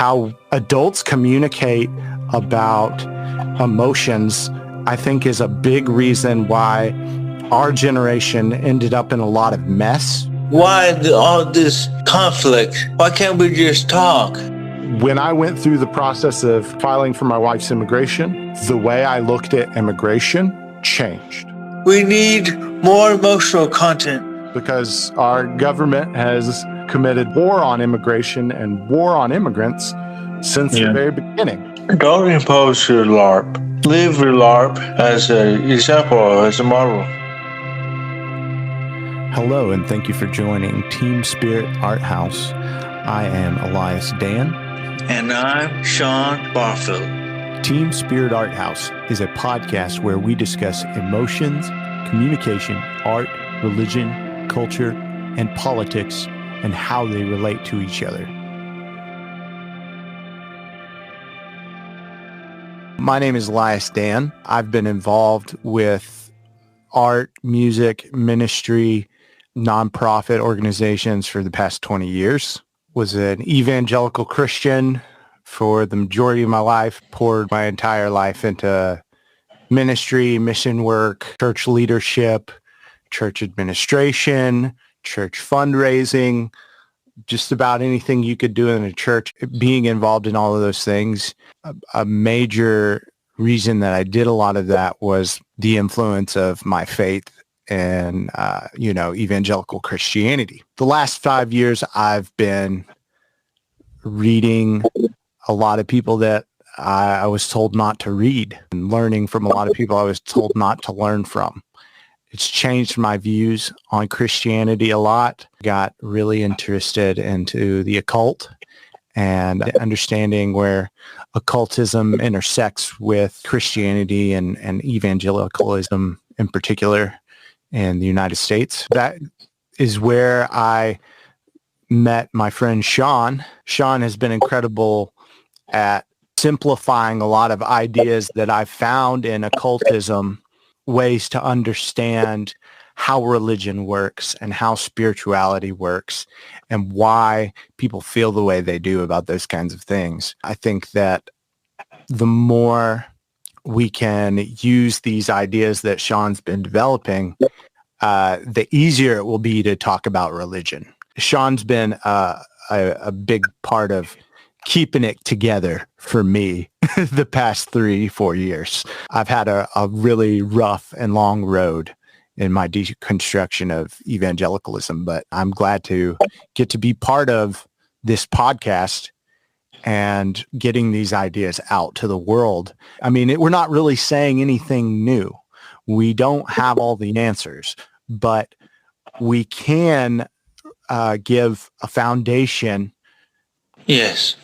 how adults communicate about emotions, I think, is a big reason why our generation ended up in a lot of mess. Why all this conflict? Why can't we just talk? When I went through the process of filing for my wife's immigration, the way I looked at immigration changed. We need more emotional content. Because our government has committed war on immigration and war on immigrants since the very beginning. Don't impose your LARP. Live your LARP as an example, as a model. Hello, and thank you for joining Team Spirit Art House. I am Elias Dan. And I'm Sean Barfield. Team Spirit Art House is a podcast where we discuss emotions, communication, art, religion, culture, and politics, and how they relate to each other. My name is Elias Dan. I've been involved with art, music, ministry, nonprofit organizations for the past 20 years. Was an evangelical Christian for the majority of my life, poured my entire life into ministry, mission work, church leadership, church administration, church fundraising, just about anything you could do in a church, being involved in all of those things. A major reason that I did a lot of that was the influence of my faith and, evangelical Christianity. The last 5 years, I've been reading a lot of people that I was told not to read, and learning from a lot of people I was told not to learn from. It's changed my views on Christianity a lot. Got really interested into the occult and understanding where occultism intersects with Christianity and evangelicalism in particular in the United States. That is where I met my friend Sean. Sean has been incredible at simplifying a lot of ideas that I've found in occultism, ways to understand how religion works and how spirituality works and why people feel the way they do about those kinds of things. I think that the more we can use these ideas that Sean's been developing, the easier it will be to talk about religion. Sean's been a big part of keeping it together for me the past 3-4 years. I've had a really rough and long road in my deconstruction of evangelicalism, but I'm glad to get to be part of this podcast and getting these ideas out to the world. I mean, we're not really saying anything new. We don't have all the answers, but we can give a foundation. Yes.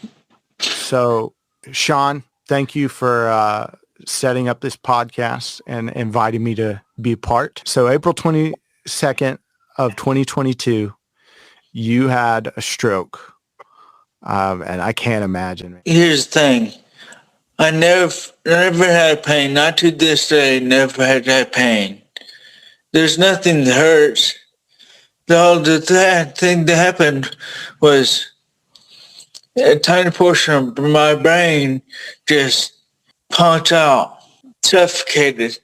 So, Sean, thank you for setting up this podcast and inviting me to be a part. So April 22nd of 2022, you had a stroke, and I can't imagine. Here's the thing. I never had pain. Not to this day, never had that pain. There's nothing that hurts. The thing that happened was a tiny portion of my brain just pumped out, suffocated.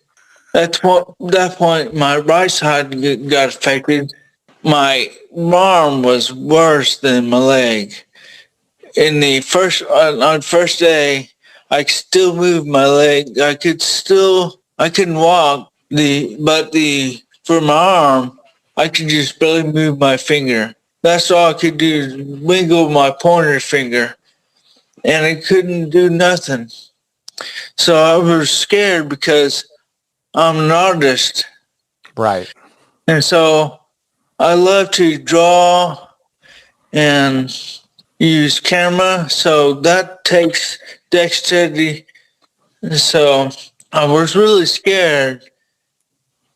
At that point, my right side got affected. My arm was worse than my leg. On the first day, I could still move my leg. I couldn't walk. For my arm, I could just barely move my finger. That's all I could do is wiggle my pointer finger, and I couldn't do nothing. So I was scared because I'm an artist. Right. And so I love to draw and use camera, so that takes dexterity. So I was really scared.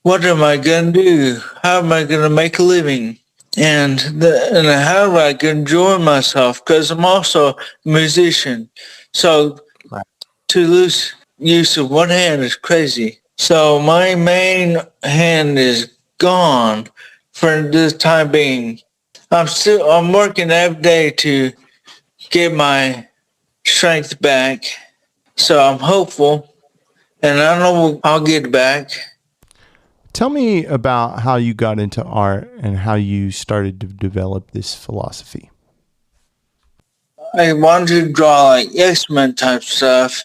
What am I going to do? How am I going to make a living? And how do I enjoy myself? Because I'm also a musician. So to lose use of one hand is crazy. So my main hand is gone for the time being. I'm working every day to get my strength back. So I'm hopeful, and I know I'll get back. Tell me about how you got into art and how you started to develop this philosophy. I wanted to draw like X-Men type stuff.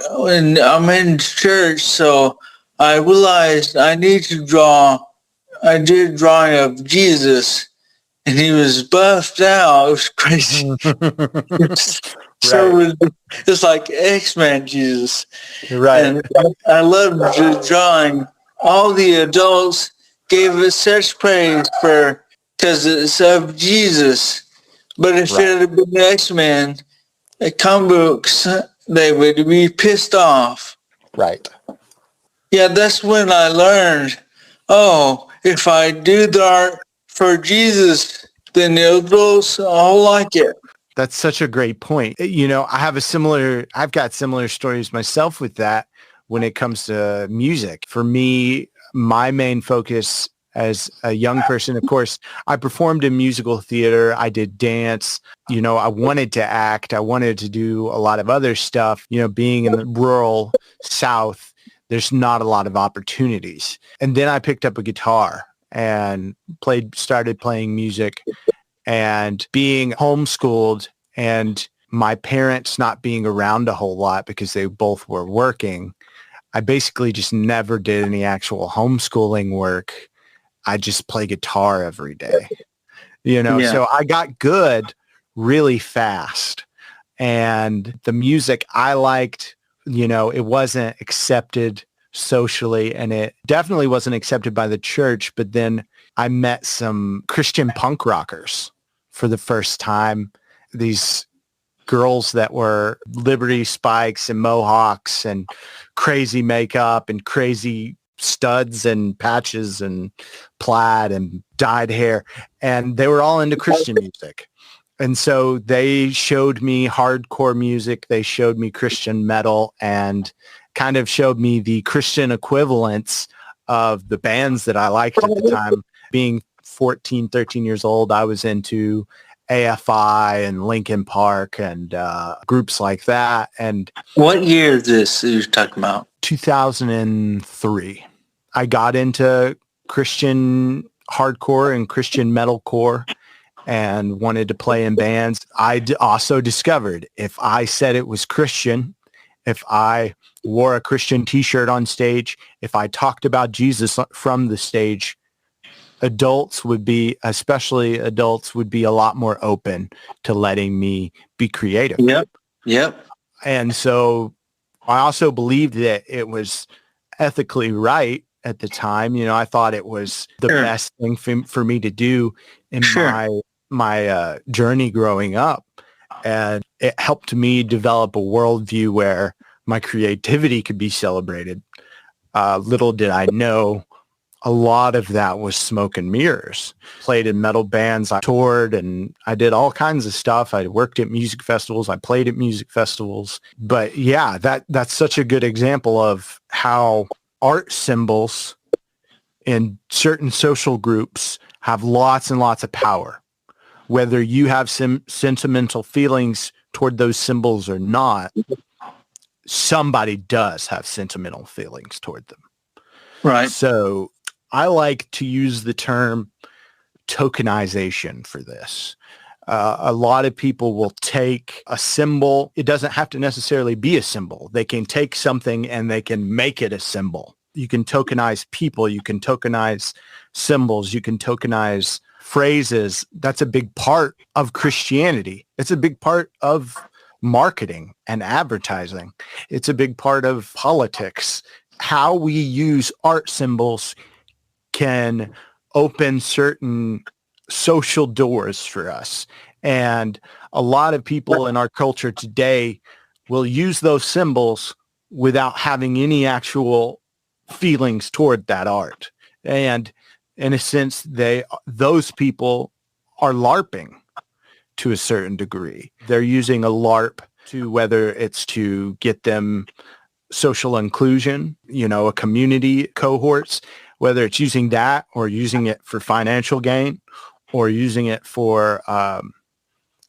And I'm in church, so I realized I need to draw. I did a drawing of Jesus, and he was buffed out. It was crazy. So it's like X-Men Jesus. Right. And I loved the drawing. All the adults gave it such praise because it's of Jesus. But if it had been X-Men, comic books, they would be pissed off. Right. Yeah, that's when I learned, if I do the art for Jesus, then the adults all like it. That's such a great point. I've got similar stories myself with that when it comes to music. For me, my main focus as a young person, of course, I performed in musical theater. I did dance. I wanted to act. I wanted to do a lot of other stuff. Being in the rural South, there's not a lot of opportunities. And then I picked up a guitar and started playing music. And being homeschooled and my parents not being around a whole lot because they both were working, I basically just never did any actual homeschooling work. I just play guitar every day, so I got good really fast. And the music I liked, it wasn't accepted socially, and it definitely wasn't accepted by the church. But then I met some Christian punk rockers for the first time. These girls that were Liberty spikes and mohawks and crazy makeup and crazy studs and patches and plaid and dyed hair. And they were all into Christian music. And so they showed me hardcore music. They showed me Christian metal and kind of showed me the Christian equivalents of the bands that I liked at the time. Being 14, 13 years old, I was into AFI and Linkin Park and groups like that. And what year is this you're talking about? 2003. I got into Christian hardcore and Christian metalcore and wanted to play in bands. I also discovered if I said it was Christian, if I wore a Christian t-shirt on stage, if I talked about Jesus from the stage, especially adults would be a lot more open to letting me be creative. Yep. And so I also believed that it was ethically right at the time. I thought it was the best thing for me to do in my journey growing up. And it helped me develop a worldview where my creativity could be celebrated. Little did I know, a lot of that was smoke and mirrors. Played in metal bands, I toured, and I did all kinds of stuff. I worked at music festivals. I played at music festivals. But yeah, that's such a good example of how art symbols in certain social groups have lots and lots of power. Whether you have sentimental feelings toward those symbols or not, somebody does have sentimental feelings toward them. Right. So I like to use the term tokenization for this. A lot of people will take a symbol. It doesn't have to necessarily be a symbol. They can take something and they can make it a symbol. You can tokenize people. You can tokenize symbols. You can tokenize phrases. That's a big part of Christianity. It's a big part of marketing and advertising. It's a big part of politics. How we use art symbols can open certain social doors for us. And a lot of people in our culture today will use those symbols without having any actual feelings toward that art. And in a sense, those people are LARPing to a certain degree. They're using a LARP whether it's to get them social inclusion, a community cohorts, whether it's using that or using it for financial gain or using it for,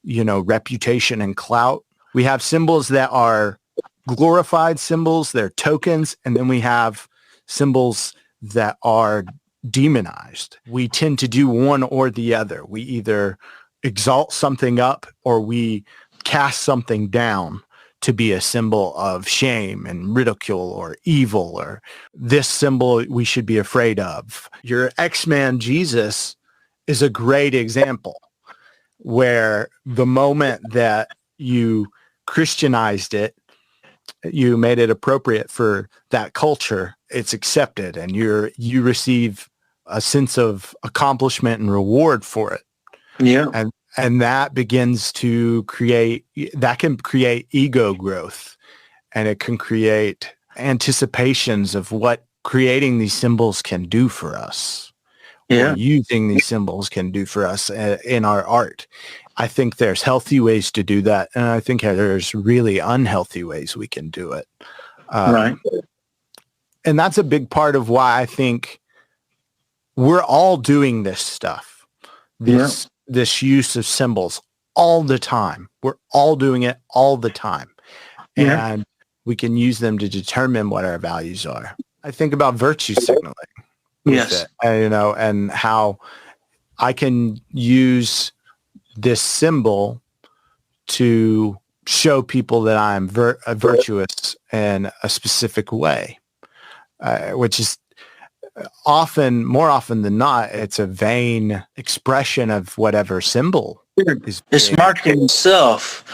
reputation and clout. We have symbols that are glorified symbols, they're tokens, and then we have symbols that are demonized. We tend to do one or the other. We either exalt something up or we cast something down to be a symbol of shame and ridicule or evil, or this symbol we should be afraid of. Your X-Man Jesus is a great example where the moment that you Christianized it, you made it appropriate for that culture, it's accepted and you receive a sense of accomplishment and reward for it. Yeah. And that begins to can create ego growth, and it can create anticipations of what creating these symbols can do for us. Yeah. Or using these symbols can do for us in our art. I think there's healthy ways to do that, and I think there's really unhealthy ways we can do it. Right. And that's a big part of why I think we're all doing this stuff. This use of symbols all the time. We're all doing it all the time. Yeah. And we can use them to determine what our values are. I think about virtue signaling. Yes. And how I can use this symbol to show people that I'm virtuous in a specific way, which is more often than not, it's a vain expression of whatever symbol is. It's marketing itself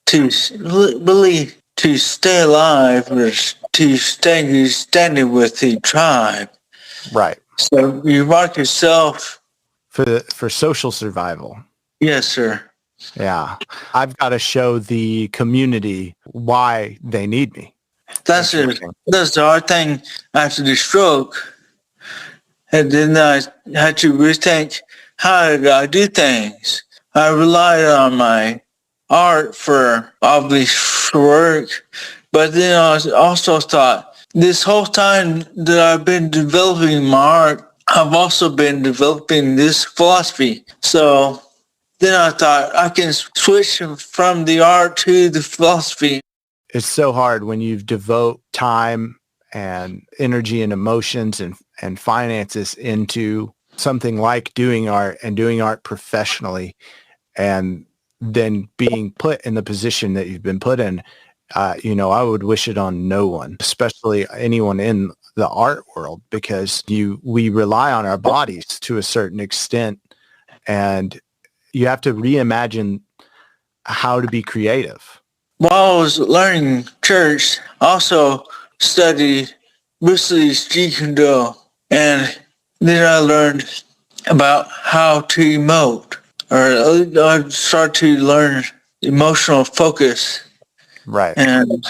to really to stay alive, or to stay standing with the tribe. Right. So you mark yourself for social survival. Yes, sir. Yeah. I've got to show the community why they need me. That's it. That's the hard thing after the stroke. And then I had to rethink, how did I do things? I relied on my art for obvious work, but then I also thought, this whole time that I've been developing my art, I've also been developing this philosophy. So then I thought I can switch from the art to the philosophy. It's so hard when you devote time and energy and emotions and finances into something like doing art, and doing art professionally, and then being put in the position that you've been put in. I would wish it on no one, especially anyone in the art world, because we rely on our bodies to a certain extent, and you have to reimagine how to be creative. While I was learning church, I also studied Bruce Lee's Jeet Kune Do, and then I learned about how to emote, or I started to learn emotional focus. Right. And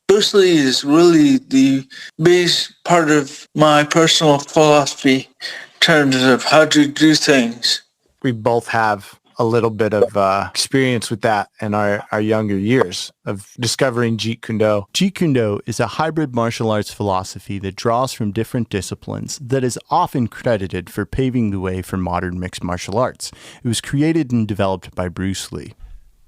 Bruce Lee is really the biggest part of my personal philosophy in terms of how to do things. We both have a little bit of experience with that in our younger years of discovering Jeet Kune Do. Jeet Kune Do is a hybrid martial arts philosophy that draws from different disciplines that is often credited for paving the way for modern mixed martial arts. It was created and developed by Bruce Lee.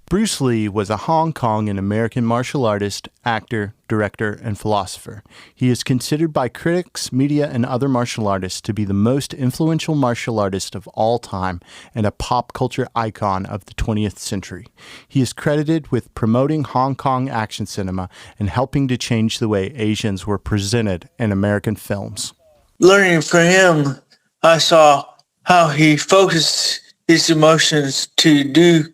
Bruce Lee was a Hong Kong and American martial artist, actor, director, and philosopher. He is considered by critics, media, and other martial artists to be the most influential martial artist of all time and a pop culture icon of the 20th century. He is credited with promoting Hong Kong action cinema and helping to change the way Asians were presented in American films. Learning from him, I saw how he focused his emotions to do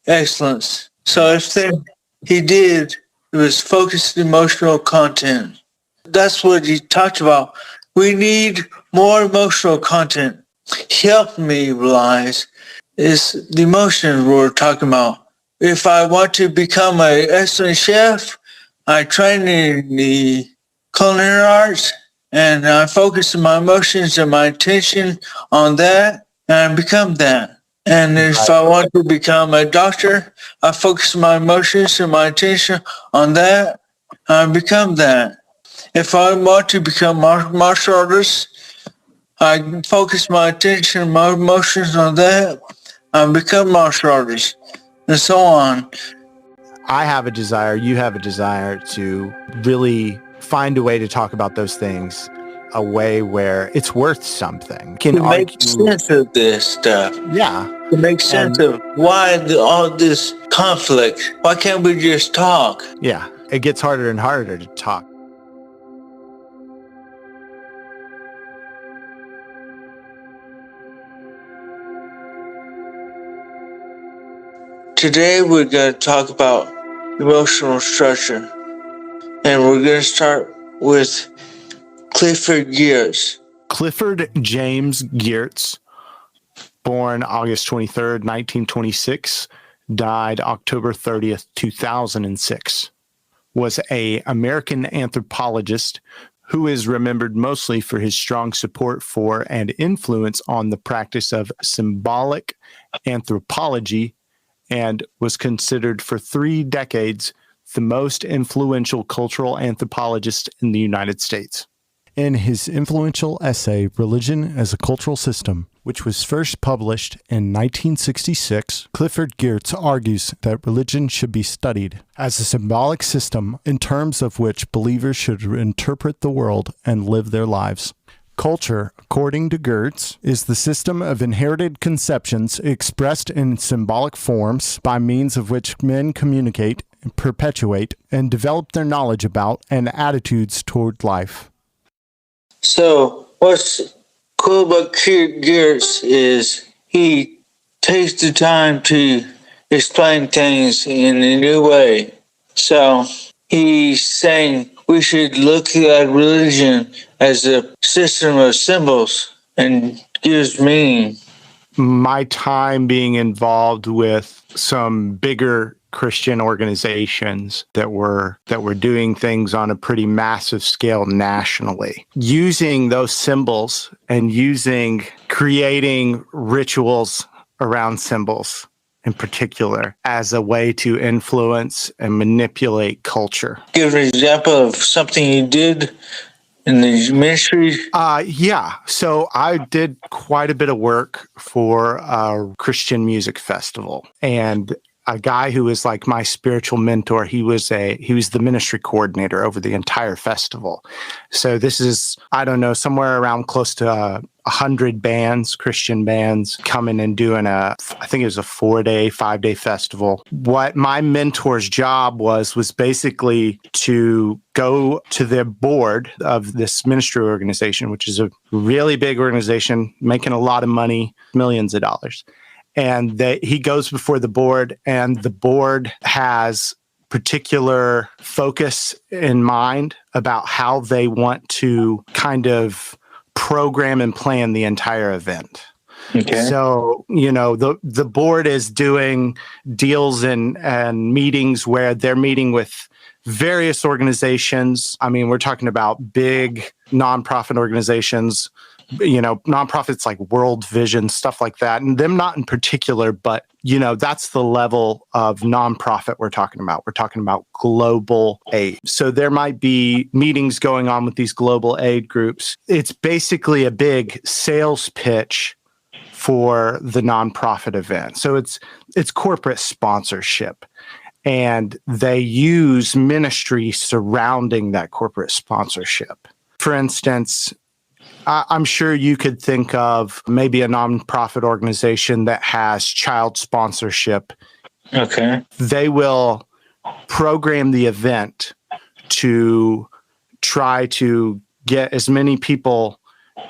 excellence. So everything he did was focused emotional content. That's what he talked about. We need more emotional content. He helped me realize is the emotion we're talking about. If I want to become an excellent chef, I train in the culinary arts, and I focus my emotions and my attention on that, and I become that. And if I want to become a doctor, I focus my emotions and my attention on that, and I become that. If I want to become martial artist, I focus my attention and my emotions on that, and become martial artist. and so on. I have a desire, you have a desire to really find a way to talk about those things a way where it's worth something. Can To make argue, sense of this stuff. yeah, To make sense of why all this conflict. Why can't we just talk? yeah. It gets harder and harder to talk. Today we're going to talk about emotional structure. And we're going to start with Clifford Geertz. Clifford James Geertz, born August 23rd, 1926, died October 30th, 2006, was an American anthropologist who is remembered mostly for his strong support for and influence on the practice of symbolic anthropology, and was considered for 3 decades the most influential cultural anthropologist in the United States. In his influential essay, Religion as a Cultural System, which was first published in 1966, Clifford Geertz argues that religion should be studied as a symbolic system in terms of which believers should interpret the world and live their lives. Culture, according to Geertz, is the system of inherited conceptions expressed in symbolic forms by means of which men communicate, perpetuate, and develop their knowledge about and attitudes toward life. So what's cool about Geertz is he takes the time to explain things in a new way. So he's saying we should look at religion as a system of symbols and gives meaning. My time being involved with some bigger Christian organizations that were doing things on a pretty massive scale nationally, using those symbols and creating rituals around symbols in particular as a way to influence and manipulate culture. Give an example of something you did in the ministry. Yeah. So I did quite a bit of work for a Christian music festival, and a guy who was like my spiritual mentor, he was the ministry coordinator over the entire festival. So this is, I don't know, somewhere around close to 100 bands, Christian bands, coming and doing I think it was a 5-day festival. What my mentor's job was basically to go to the board of this ministry organization, which is a really big organization, making a lot of money, millions of dollars. And he goes before the board, and the board has particular focus in mind about how they want to kind of program and plan the entire event. Okay. So, the board is doing deals and meetings where they're meeting with various organizations. I mean, we're talking about big nonprofit organizations, nonprofits like World Vision, stuff like that. And them not in particular, but, that's the level of nonprofit we're talking about. We're talking about global aid. So there might be meetings going on with these global aid groups. It's basically a big sales pitch for the nonprofit event. So it's corporate sponsorship. And they use ministry surrounding that corporate sponsorship. For instance, I'm sure you could think of maybe a nonprofit organization that has child sponsorship. Okay. They will program the event to try to get as many people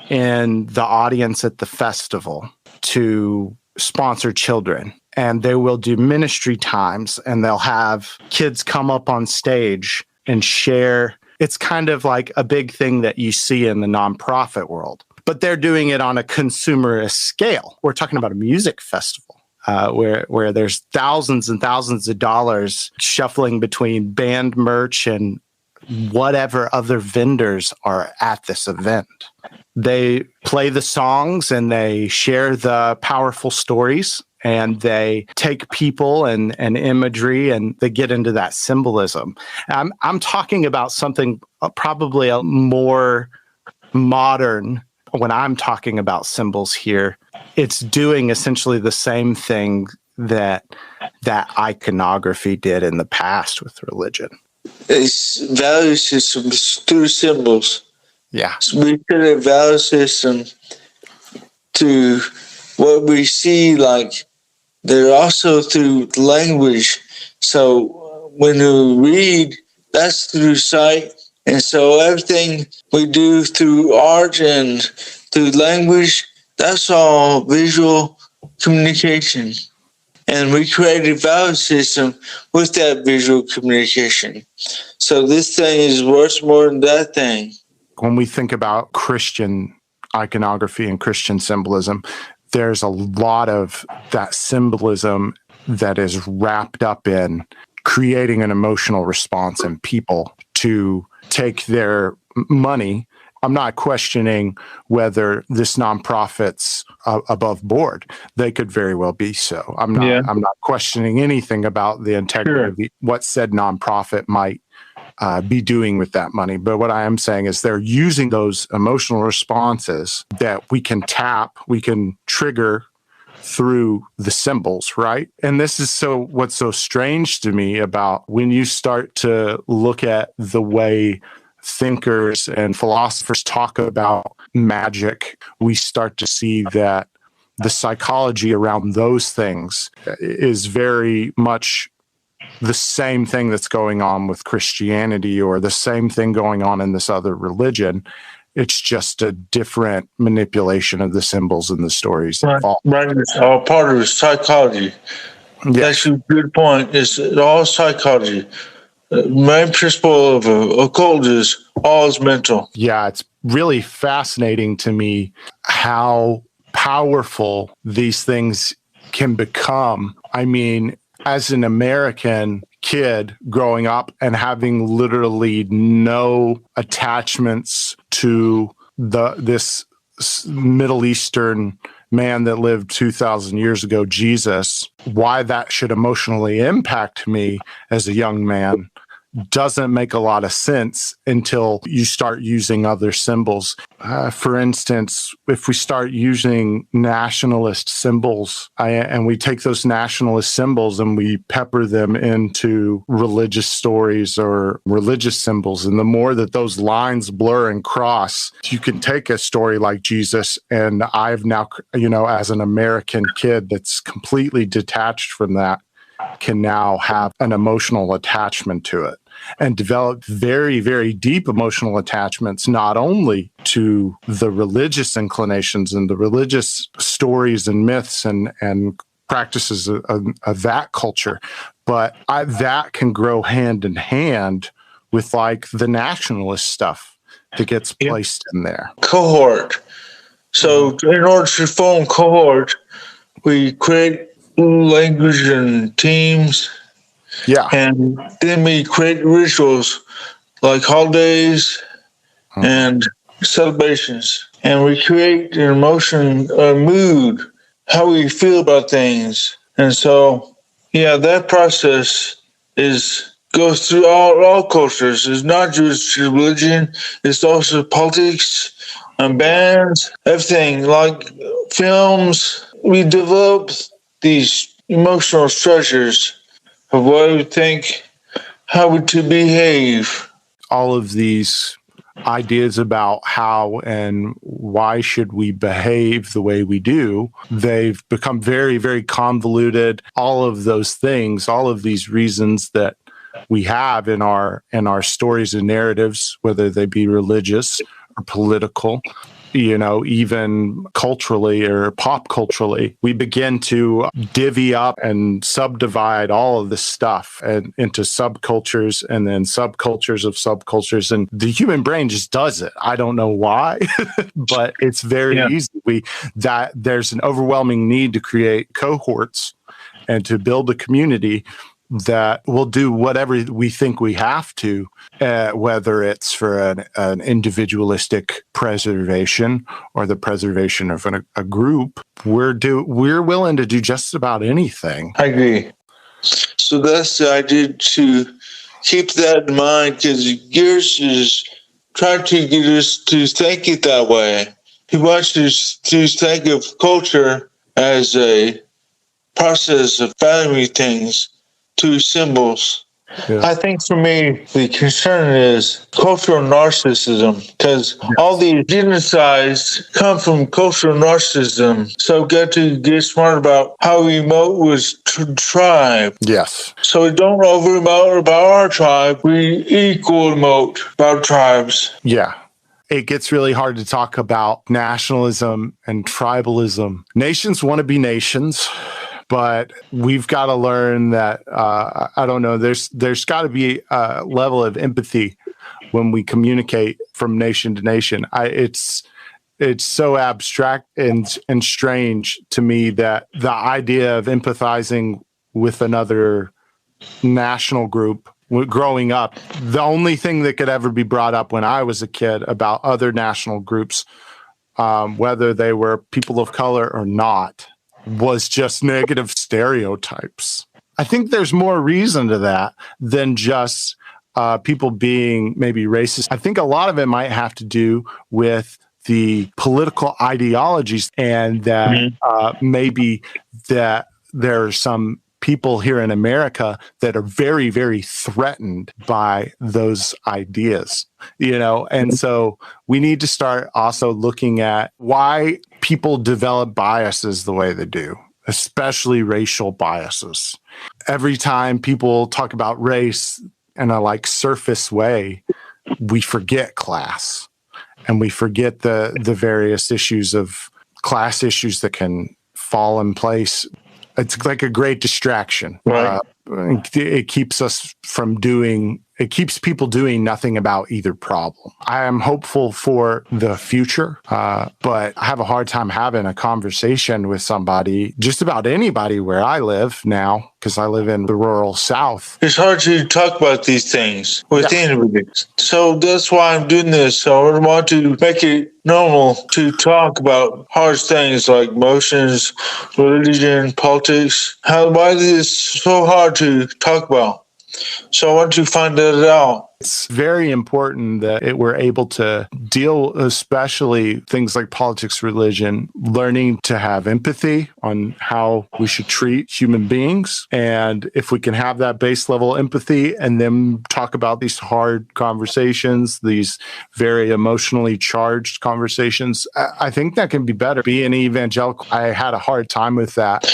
in the audience at the festival to sponsor children. And they will do ministry times, and they'll have kids come up on stage and share. It's kind of like a big thing that you see in the nonprofit world, but they're doing it on a consumerist scale. We're talking about a music festival where there's thousands and thousands of dollars shuffling between band merch and whatever other vendors are at this event. They play the songs and they share the powerful stories, and they take people and imagery, and they get into that symbolism. I'm talking about something probably a more modern. When I'm talking about symbols here, it's doing essentially the same thing that iconography did in the past with religion? It's value systems through symbols. Yeah. So we put a value system to what we see, like they're also through language. So when we read, that's through sight. And so everything we do through art and through language, that's all visual communication. And we created a value system with that visual communication. So this thing is worth more than that thing. When we think about Christian iconography and Christian symbolism, there's a lot of that symbolism that is wrapped up in creating an emotional response in people to take their money. I'm not questioning whether this nonprofit's above board. They could very well be so. I'm not questioning anything about the integrity of what said nonprofit might be doing with that money. But what I am saying is they're using those emotional responses that we can trigger through the symbols, right? And this is what's so strange to me about when you start to look at the way thinkers and philosophers talk about magic, we start to see that the psychology around those things is very much the same thing that's going on with Christianity or the same thing going on in this other religion. It's just a different manipulation of the symbols and the stories. Right. It's all part of psychology. Yeah. That's a good point. It's all psychology. The main principle of occult is all is mental. Yeah, it's really fascinating to me how powerful these things can become. I mean, as an American kid growing up and having literally no attachments to this Middle Eastern man that lived 2,000 years ago, Jesus, why that should emotionally impact me as a young man doesn't make a lot of sense until you start using other symbols. For instance, if we start using nationalist symbols and we take those nationalist symbols and we pepper them into religious stories or religious symbols, and the more that those lines blur and cross, you can take a story like Jesus, and I've now, as an American kid that's completely detached from that, can now have an emotional attachment to it and develop very, very deep emotional attachments, not only to the religious inclinations and the religious stories and myths and practices of that culture, but that can grow hand in hand with like the nationalist stuff that gets placed in there. Cohort. So in order to form cohort, we create language and teams. Yeah. And then we create rituals like holidays and celebrations. And we create an emotion, a mood, how we feel about things. And so, that process goes through all cultures. It's not just religion. It's also politics and bands, everything, like films. We develop these emotional structures of what we think, how to behave. All of these ideas about how and why should we behave the way we do, they've become very, very convoluted. All of those things, all of these reasons that we have in our stories and narratives, whether they be religious or political, even culturally or pop culturally, we begin to divvy up and subdivide all of this stuff into subcultures and then subcultures of subcultures. And the human brain just does it. I don't know why, but it's very easy. There's an overwhelming need to create cohorts and to build a community that will do whatever we think we have to, whether it's for an individualistic preservation or the preservation of a group. We're willing to do just about anything. I agree. So that's the idea, to keep that in mind, because Gears is trying to get us to think it that way. He wants us to think of culture as a process of valuing things to symbols. Yeah. I think for me, the concern is cultural narcissism, because all these genocides come from cultural narcissism. So got to get smart about how we emote with tribe. Yes. So we don't over emote about our tribe. We equal emote about tribes. Yeah. It gets really hard to talk about nationalism and tribalism. Nations want to be nations, but we've got to learn that, I don't know, there's got to be a level of empathy when we communicate from nation to nation. It's so abstract and strange to me that the idea of empathizing with another national group growing up, the only thing that could ever be brought up when I was a kid about other national groups, whether they were people of color or not, was just negative stereotypes. I think there's more reason to that than just people being maybe racist. I think a lot of it might have to do with the political ideologies, and that maybe that there are some people here in America that are very, very threatened by those ideas, and so we need to start also looking at why people develop biases the way they do, especially racial biases. Every time people talk about race in a surface way, we forget class, and we forget the various issues of class issues that can fall in place. It's like a great distraction. Right. It keeps us from it keeps people doing nothing about either problem. I am hopeful for the future, but I have a hard time having a conversation with somebody, just about anybody where I live now, because I live in the rural South. It's hard to talk about these things with anybody. So that's why I'm doing this. So I want to make it normal to talk about hard things like emotions, religion, politics. Why is this so hard to talk about? So I want to find that out. It's very important that we're able to deal, especially things like politics, religion, learning to have empathy on how we should treat human beings. And if we can have that base level empathy and then talk about these hard conversations, these very emotionally charged conversations, I think that can be better. Being evangelical, I had a hard time with that.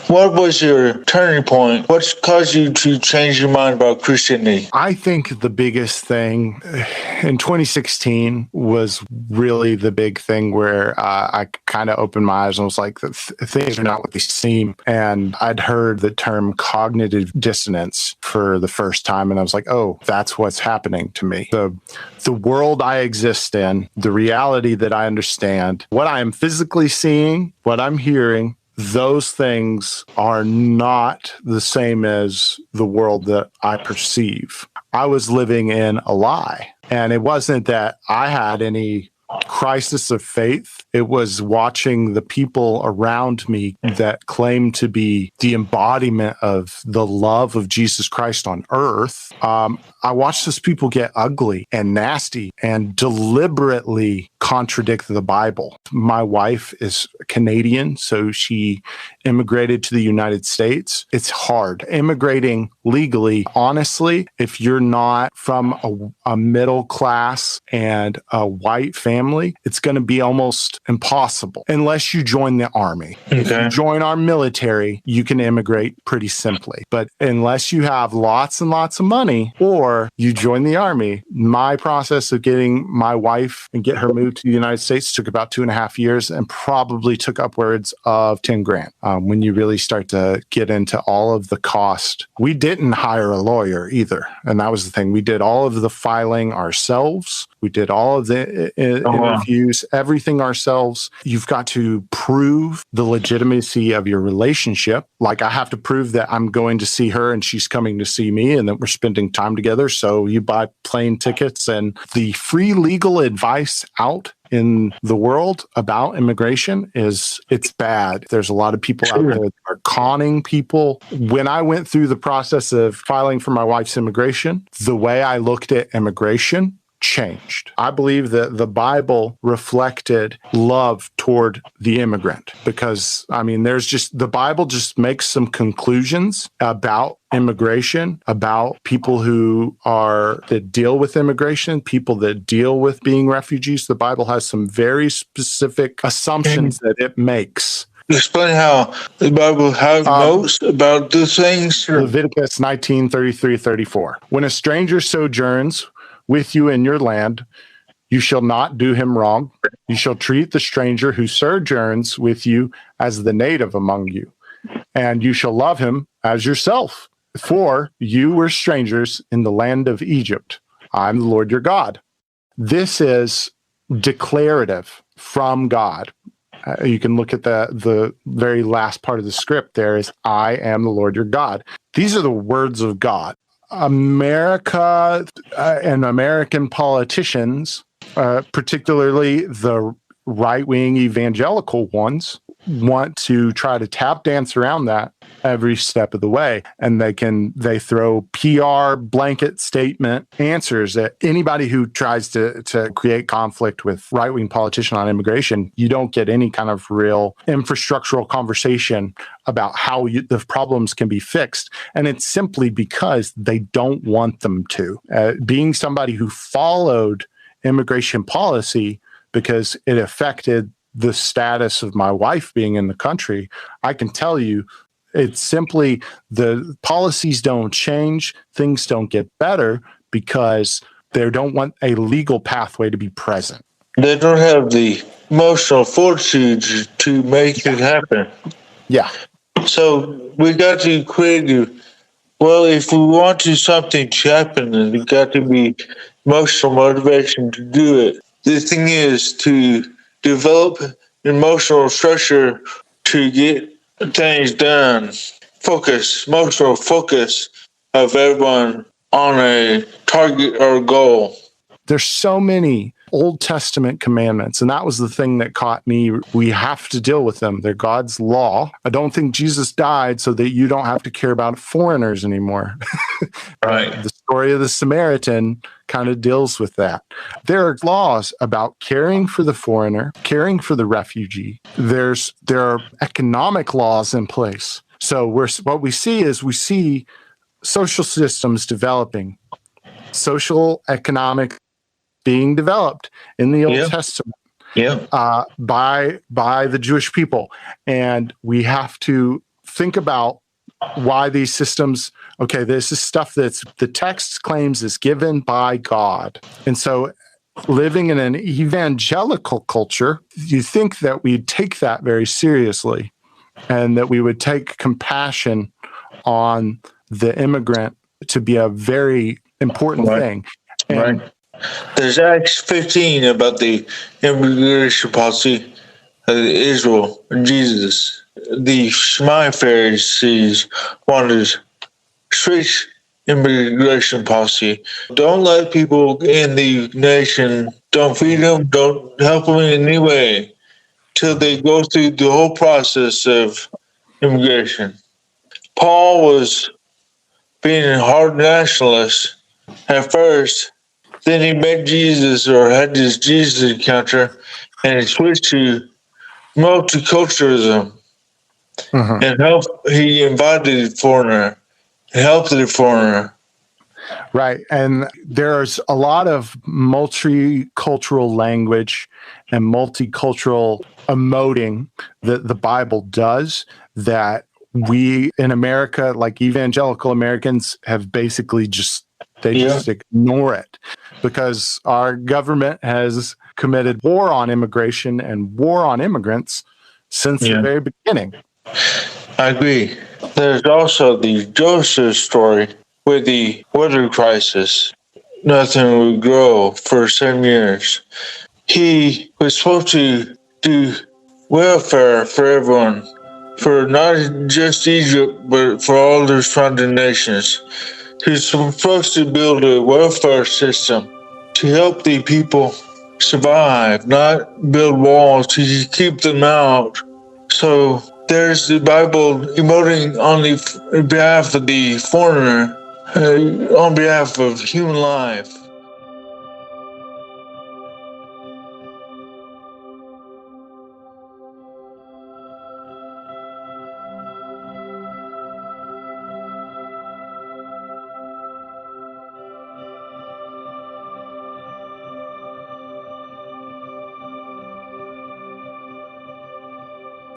What was your turning point? What caused you to change your mind about Christianity? I think the biggest thing in 2016 was really the big thing where I kind of opened my eyes and was like, things are not what they seem. And I'd heard the term cognitive dissonance for the first time. And I was like, oh, that's what's happening to me. The world I exist in, the reality that I understand, what I am physically seeing, what I'm hearing, those things are not the same as the world that I perceive. I was living in a lie. And it wasn't that I had any crisis of faith. It was watching the people around me that claim to be the embodiment of the love of Jesus Christ on earth. I watched those people get ugly and nasty and deliberately contradict the Bible. My wife is Canadian, so she immigrated to the United States. It's hard. Immigrating legally, honestly, if you're not from a middle class and a white family, it's going to be almost impossible unless you join the army. Okay. If you join our military, you can immigrate pretty simply. But unless you have lots and lots of money or you join the army, my process of getting my wife and get her moved to the United States took about 2.5 years and probably took upwards of 10 grand. When you really start to get into all of the cost, we didn't hire a lawyer either. And that was the thing. We did all of the filing ourselves. We did all of the interviews, everything ourselves. You've got to prove the legitimacy of your relationship. Like I have to prove that I'm going to see her and she's coming to see me and that we're spending time together. So you buy plane tickets, and the free legal advice out in the world about immigration it's bad. There's a lot of people out there that are conning people. When I went through the process of filing for my wife's immigration, the way I looked at immigration changed. I believe that the Bible reflected love toward the immigrant because, the Bible just makes some conclusions about immigration, about people that deal with immigration, people that deal with being refugees. The Bible has some very specific assumptions that it makes. Explain how the Bible has notes about the things. Leviticus 19:33-34. When a stranger sojourns with you in your land, you shall not do him wrong. You shall treat the stranger who sojourns with you as the native among you, and you shall love him as yourself. For you were strangers in the land of Egypt. I'm the Lord your God. This is declarative from God. You can look at the very last part of the script there is, I am the Lord your God. These are the words of God. America and American politicians, particularly the right-wing evangelical ones, want to try to tap dance around that every step of the way. And they throw PR blanket statement answers at anybody who tries to create conflict with right-wing politician on immigration. You don't get any kind of real infrastructural conversation about how the problems can be fixed. And it's simply because they don't want them to. Being somebody who followed immigration policy because it affected the status of my wife being in the country, I can tell you it's simply the policies don't change, things don't get better because they don't want a legal pathway to be present. They don't have the emotional fortitude to make it happen. Yeah. So we got to create if we want something to happen, then we got to be emotional motivation to do it. The thing is to develop emotional structure to get things done. Emotional focus of everyone on a target or goal. There's so many Old Testament commandments, and that was the thing that caught me. We have to deal with them. They're God's law. I don't think Jesus died so that you don't have to care about foreigners anymore. Right. The story of the Samaritan kind of deals with that. There are laws about caring for the foreigner, caring for the refugee. There are economic laws in place. So what we see social systems developing, social economic being developed in the Old Testament by the Jewish people. And we have to think about why these systems, this is stuff that's the text claims is given by God. And so living in an evangelical culture, you think that we'd take that very seriously and that we would take compassion on the immigrant to be a very important thing. And there's Acts 15 about the immigration policy of Israel and Jesus. The Shema Pharisees wanted strict immigration policy. Don't let people in the nation, don't feed them, don't help them in any way till they go through the whole process of immigration. Paul was being a hard nationalist at first. Then he met Jesus or had this Jesus encounter, and he switched to multiculturalism. And he invited the foreigner, helped the foreigner. Right. And there's a lot of multicultural language and multicultural emoting that the Bible does that we in America, like evangelical Americans, have basically just ignore it because our government has committed war on immigration and war on immigrants since the very beginning. I agree. There's also the Joseph story with the water crisis. Nothing would grow for 7 years. He was supposed to do welfare for everyone, for not just Egypt, but for all the surrounding nations. He's supposed to build a welfare system to help the people survive, not build walls to keep them out. So there's the Bible emoting on behalf of the foreigner, on behalf of human life.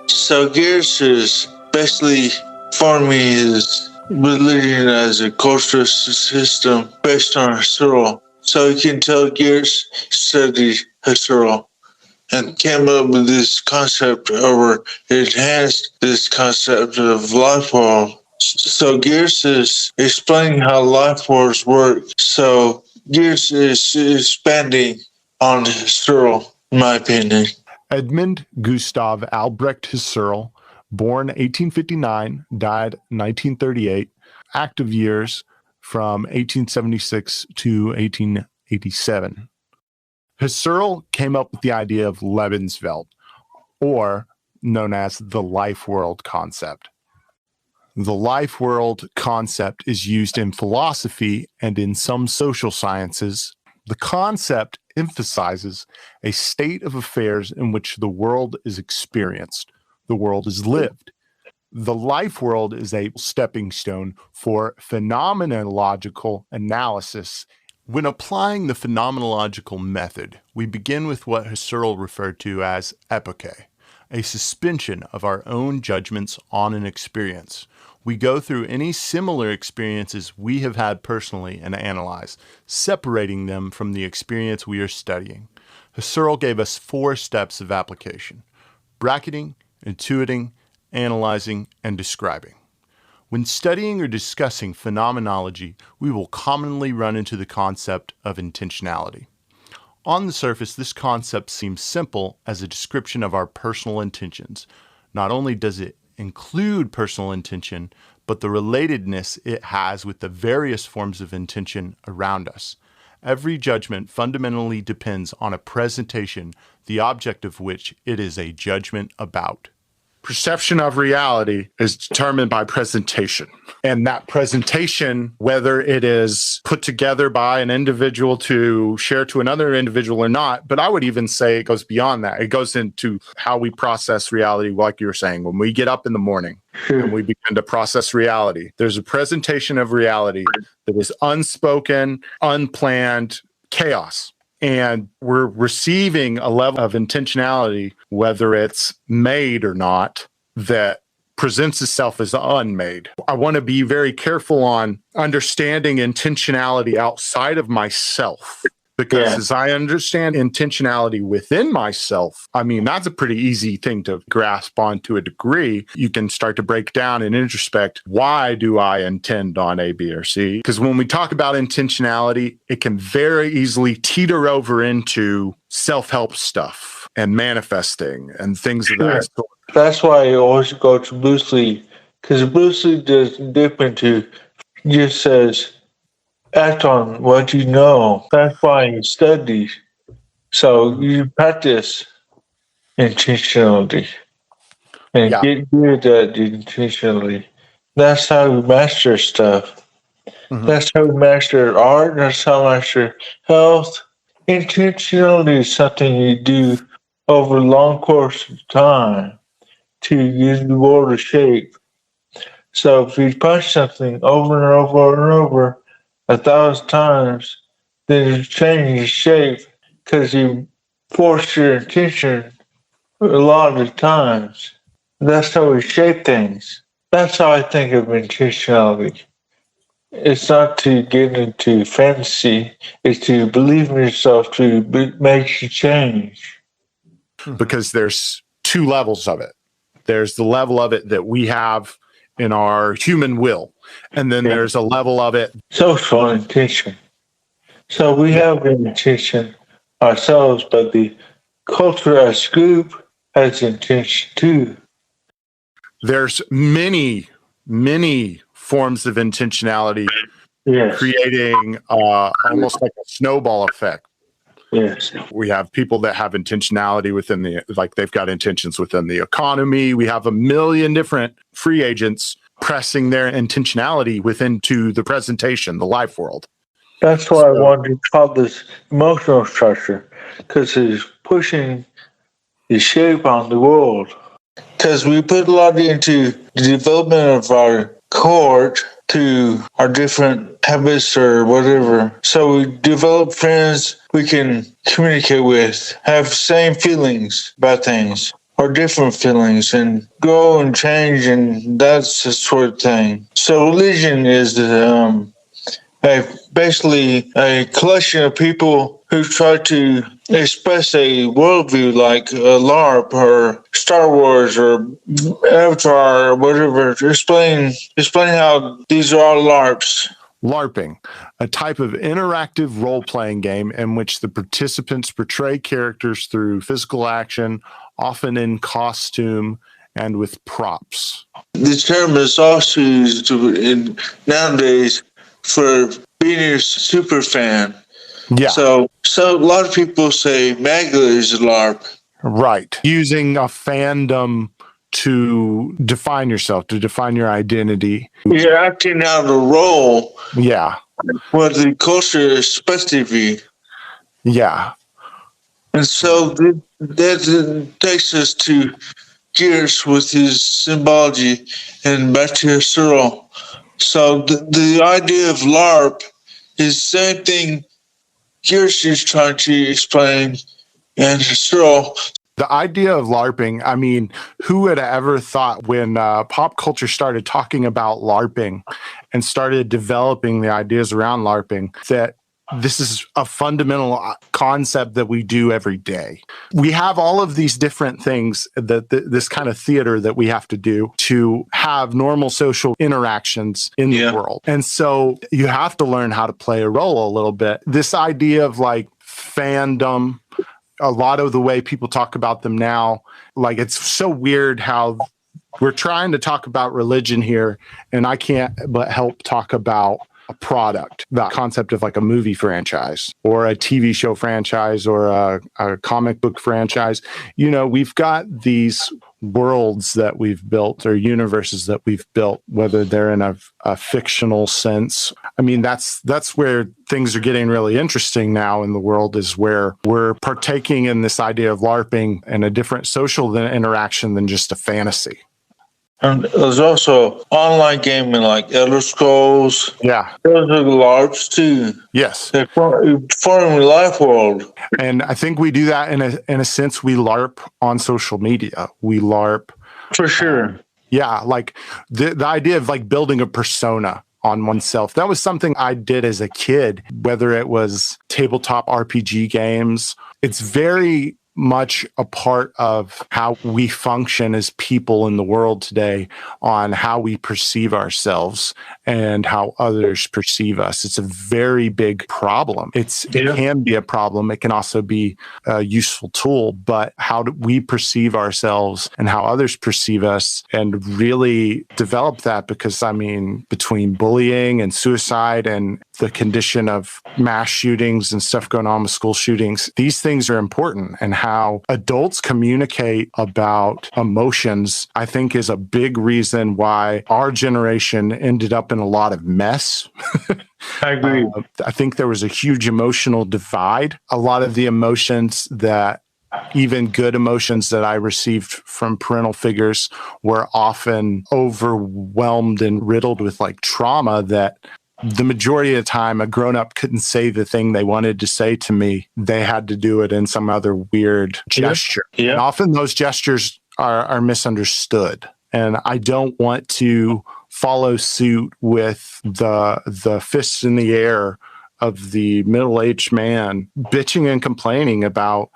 So Geertz is basically forming his religion as a cultural system based on Husserl. So you can tell Geertz studied Husserl and came up with this concept, or enhanced this concept of life world. So Geertz is explaining how life worlds work. So Geertz is expanding on Husserl, in my opinion. Edmund Gustav Albrecht Husserl, born 1859, died 1938, active years from 1876 to 1887. Husserl came up with the idea of Lebenswelt, or known as the life world concept. The life world concept is used in philosophy and in some social sciences. The concept emphasizes a state of affairs in which the world is experienced, the world is lived. The life world is a stepping stone for phenomenological analysis. When applying the phenomenological method, we begin with what Husserl referred to as epoche, a suspension of our own judgments on an experience. We go through any similar experiences we have had personally and analyze, separating them from the experience we are studying. Husserl gave us 4 steps of application: bracketing, intuiting, analyzing, and describing. When studying or discussing phenomenology, we will commonly run into the concept of intentionality. On the surface, this concept seems simple as a description of our personal intentions. Not only does it include personal intention, but the relatedness it has with the various forms of intention around us. Every judgment fundamentally depends on a presentation, the object of which it is a judgment about. Perception of reality is determined by presentation. And that presentation, whether it is put together by an individual to share to another individual or not, but I would even say it goes beyond that. It goes into how we process reality, like you were saying. When we get up in the morning and we begin to process reality, there's a presentation of reality that is unspoken, unplanned chaos. And we're receiving a level of intentionality, whether it's made or not, that presents itself as unmade. I want to be very careful on understanding intentionality outside of myself, because as I understand intentionality within myself, I mean, that's a pretty easy thing to grasp on to a degree. You can start to break down and introspect, why do I intend on A, B, or C? Because when we talk about intentionality, it can very easily teeter over into self-help stuff and manifesting and things of that sort. That's why I always go to Bruce Lee, because Bruce Lee doesn't dip into, he just says, act on what you know. That's why you study. So you practice intentionality and get good at it intentionally. That's how we master stuff. That's how we master art. That's how we master health. Intentionality is something you do over a long course of time to give the world a shape. So if you punch something over and over and over 1,000 times, then you change the shape because you force your intention a lot of the times. That's how we shape things. That's how I think of intentionality. It's not to get into fantasy. It's to believe in yourself to make you change. Because there's 2 levels of it. There's the level of it that we have in our human will. And then there's a level of it. Social intention. So we have an intention ourselves, but the culture as a group has intention too. There's many, many forms of intentionality creating almost like a snowball effect. Yes. We have people that have intentionality within they've got intentions within the economy. We have a million different free agents pressing their intentionality into the presentation, the life world. That's why I wanted to call this emotional structure, because it's pushing the shape on the world. Because we put a lot into the development of our cohort to our different habits or whatever. So we develop friends we can communicate with, have same feelings about things. or different feelings and grow and change, and that's the sort of thing. So religion is basically a collection of people who try to express a worldview like LARP or Star Wars or Avatar or whatever. Explain how these are all LARPs. LARPing, a type of interactive role-playing game in which the participants portray characters through physical action, often in costume and with props. The term is also used nowadays for being a super fan. Yeah. So a lot of people say MAGA is a LARP. Right. Using a fandom to define yourself, to define your identity. You're acting out a role. Yeah. What the culture expects of you. Yeah. And so that takes us to Gears with his symbology and back to Cyril. So the idea of LARP is the same thing Gears is trying to explain, and Cyril. The idea of LARPing, I mean, who would have ever thought when pop culture started talking about LARPing and started developing the ideas around LARPing that this is a fundamental concept that we do every day. We have all of these different things that this kind of theater that we have to do to have normal social interactions in the world. And so you have to learn how to play a role a little bit. This idea of like fandom, a lot of the way people talk about them now, like it's so weird how we're trying to talk about religion here, and I can't but help talk about a product, the concept of like a movie franchise or a TV show franchise or a comic book franchise. You know, we've got these worlds that we've built or universes that we've built, whether they're in a fictional sense. I mean, that's where things are getting really interesting now in the world, is where we're partaking in this idea of LARPing and a different social interaction than just a fantasy. And there's also online gaming like Elder Scrolls. Yeah. Those are LARPs too. Yes. They're forming life world. And I think we do that in a sense. We LARP on social media. We LARP. For sure. Yeah. Like the idea of like building a persona on oneself. That was something I did as a kid, whether it was tabletop RPG games. It's very much a part of how we function as people in the world today, on how we perceive ourselves and how others perceive us. It's a very big problem. It can be a problem. It can also be a useful tool, but how do we perceive ourselves and how others perceive us, and really develop that, because I mean, between bullying and suicide and the condition of mass shootings and stuff going on with school shootings, these things are important. And how adults communicate about emotions, I think, is a big reason why our generation ended up in a lot of mess. I agree. I think there was a huge emotional divide. A lot of the emotions that, even good emotions that I received from parental figures, were often overwhelmed and riddled with like trauma that the majority of the time a grown-up couldn't say the thing they wanted to say to me. They had to do it in some other weird gesture. Yeah. And often those gestures are misunderstood. And I don't want to follow suit with the fists in the air of the middle-aged man bitching and complaining about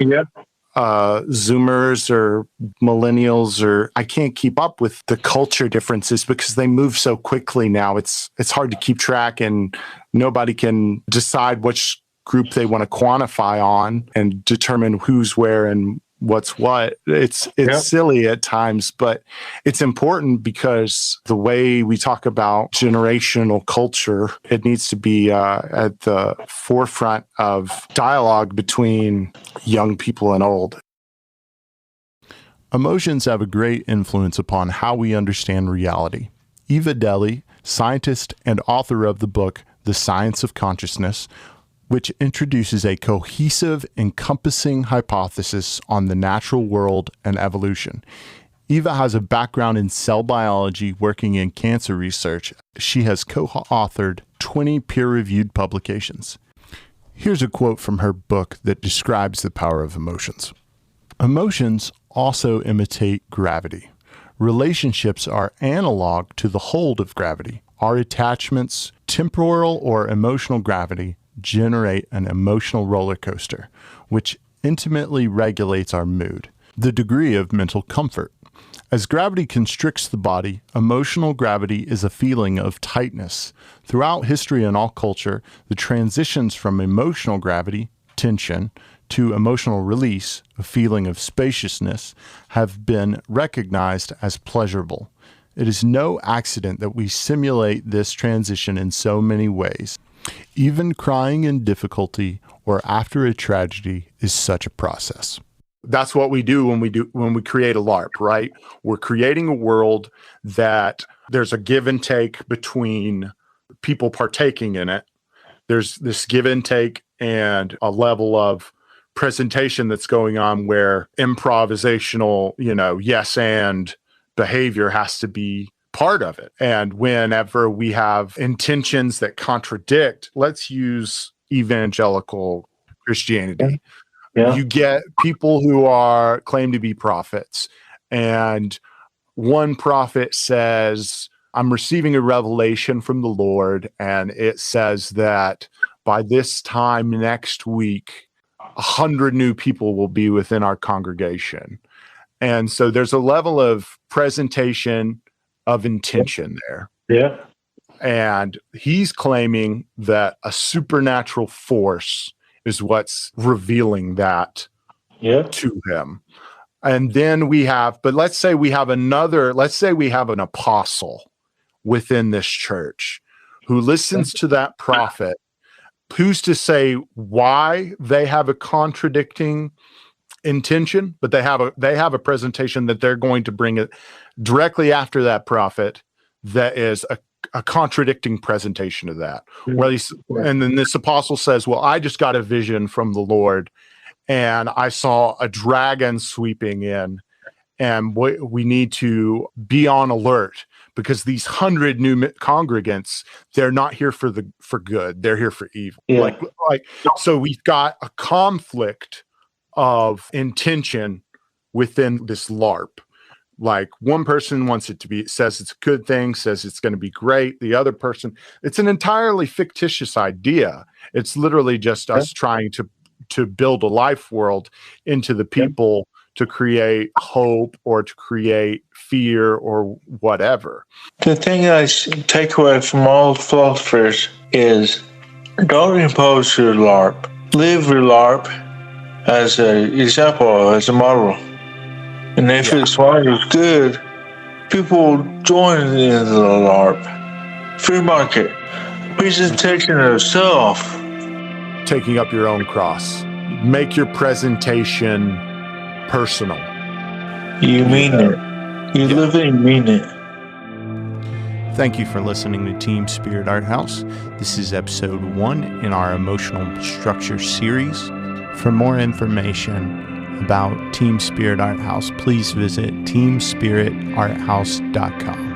Zoomers or millennials, or I can't keep up with the culture differences because they move so quickly now. It's hard to keep track, and nobody can decide which group they want to quantify on and determine who's where and what's what. It's silly at times, but it's important because the way we talk about generational culture, it needs to be at the forefront of dialogue between young people and old. Emotions have a great influence upon how we understand reality. Eva Deli, scientist and author of the book, The Science of Consciousness, which introduces a cohesive, encompassing hypothesis on the natural world and evolution. Eva has a background in cell biology, working in cancer research. She has co-authored 20 peer-reviewed publications. Here's a quote from her book that describes the power of emotions. Emotions also imitate gravity. Relationships are analog to the hold of gravity. Our attachments, temporal or emotional gravity, generate an emotional roller coaster, which intimately regulates our mood, the degree of mental comfort. As gravity constricts the body, emotional gravity is a feeling of tightness. Throughout history and all culture, the transitions from emotional gravity, tension, to emotional release, a feeling of spaciousness, have been recognized as pleasurable. It is no accident that we simulate this transition in so many ways. Even crying in difficulty or after a tragedy is such a process. That's what we do when we create a LARP, right? We're creating a world that there's a give and take between people partaking in it. There's this give and take and a level of presentation that's going on where improvisational, yes and behavior has to be part of it. And whenever we have intentions that contradict, let's use evangelical Christianity. Yeah. You get people who claim to be prophets, and one prophet says, I'm receiving a revelation from the Lord, and it says that by this time next week, 100 new people will be within our congregation. And so there's a level of presentation of intention there. Yeah. And he's claiming that a supernatural force is what's revealing that to him. And then let's say we have an apostle within this church who listens to that prophet. Who's to say why they have a contradicting intention, but they have a presentation that they're going to bring it directly after that prophet that is a contradicting presentation of that. And then this apostle says, well, I just got a vision from the Lord and I saw a dragon sweeping in, and we need to be on alert because these 100 new congregants, they're not here for good. They're here for evil. Yeah. So we've got a conflict of intention within this LARP. Like one person wants it to be, says it's a good thing, says it's going to be great. The other person, it's an entirely fictitious idea. It's literally just us trying to build a life world into the people to create hope or to create fear or whatever. The thing I take away from all philosophers is don't impose your LARP. Live your LARP as an example, as a model. And if it's right, it's good, people will join in the LARP. Free market. Presentation of self. Taking up your own cross. Make your presentation personal. You mean it. You live it and mean it. Thank you for listening to Team Spirit Art House. This is episode 1 in our emotional structure series. For more information about Team Spirit Art House, please visit teamspiritarthouse.com.